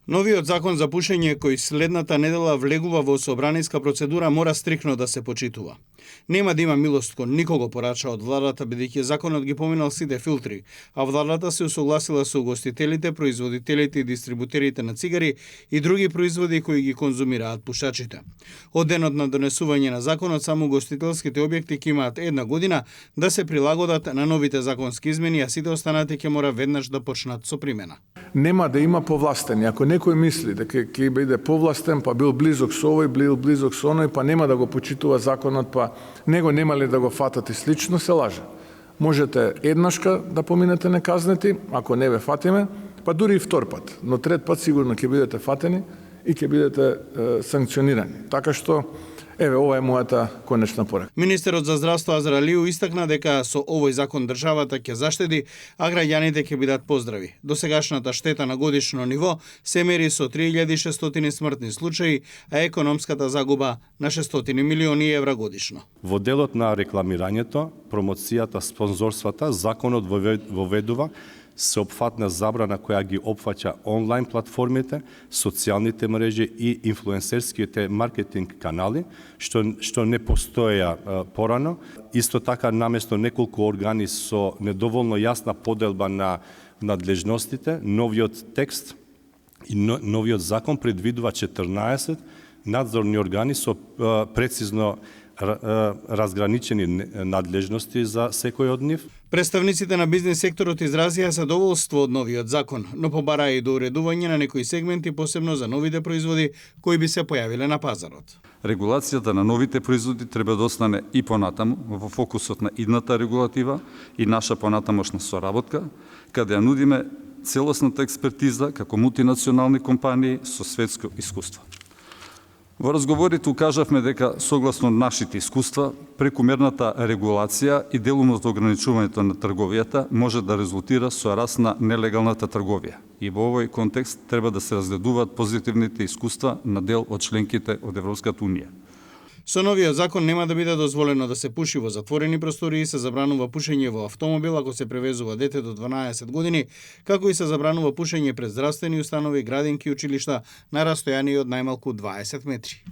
Новиот закон за пушење кој следната недела влегува во собраниска процедура мора стрикно да се почитува. Нема да има милост кон никого, порача од владата, бидејќи законот ги поминал сите филтри, а владата се усогласила со угостителите, производителите и дистрибутерите на цигари и други производи кои ги конзумираат пушачите. Од денот на донесување на законот, само угостителските објекти ќе имаат една година да се прилагодат на новите законски измени, а сите останати ќе мора веднаш да почнат со примена. Нема да има повластени. Ако некој мисли дека ќе биде повластен, па бил близок со овој, бил близок со оној, па нема да го почитува законот, па него немали да го фатат и слично, се лаже. Можете еднашка да поминете неказнети, ако не ве фатиме, па дури и втор пат, но трет пат сигурно ќе бидете фатени и ќе бидете санкционирани. Така што еве, ова е мојата конечна порака. Министерот за здравство Азар Алиу истакна дека со овој закон државата ќе заштеди, а граѓаните ќе бидат поздрави. Досегашната штета на годишно ниво се мери со 3600 смртни случаи, а економската загуба на 600 милиони евра годишно. Во делот на рекламирањето, промоцијата, спонзорствата, законот воведува сеопфатна забрана која ги опфаќа онлайн платформите, социјалните мрежи и инфлуенсерските маркетинг канали, што не постоеја порано. Исто така, наместо неколку органи со недоволно јасна поделба на надлежностите, новиот текст и новиот закон предвидува 14 надзорни органи со прецизно разграничени надлежности за секој од нив. Представниците на бизнес секторот изразија задоволство од новиот закон, но побараа и доуредување на некои сегменти, посебно за новите производи кои би се појавиле на пазарот. Регулацијата на новите производи треба да остане и понатаму во фокусот на идната регулатива и наша понатамошна соработка, каде ја нудиме целосната експертиза како мултинационални компании со светско искуство. Во разговорите укажавме дека, согласно нашите искуства, прекумерната регулација и делумното ограничувањето на трговијата може да резултира со раст на нелегалната трговија. И во овој контекст треба да се разгледуваат позитивните искуства на дел од членките од Европската Унија. Со новиот закон нема да биде дозволено да се пуши во затворени простори и се забранува пушење во автомобил ако се превезува дете до 12 години, како и се забранува пушење пред здравствени установи, градинки и училишта на растојание од најмалку 20 метри.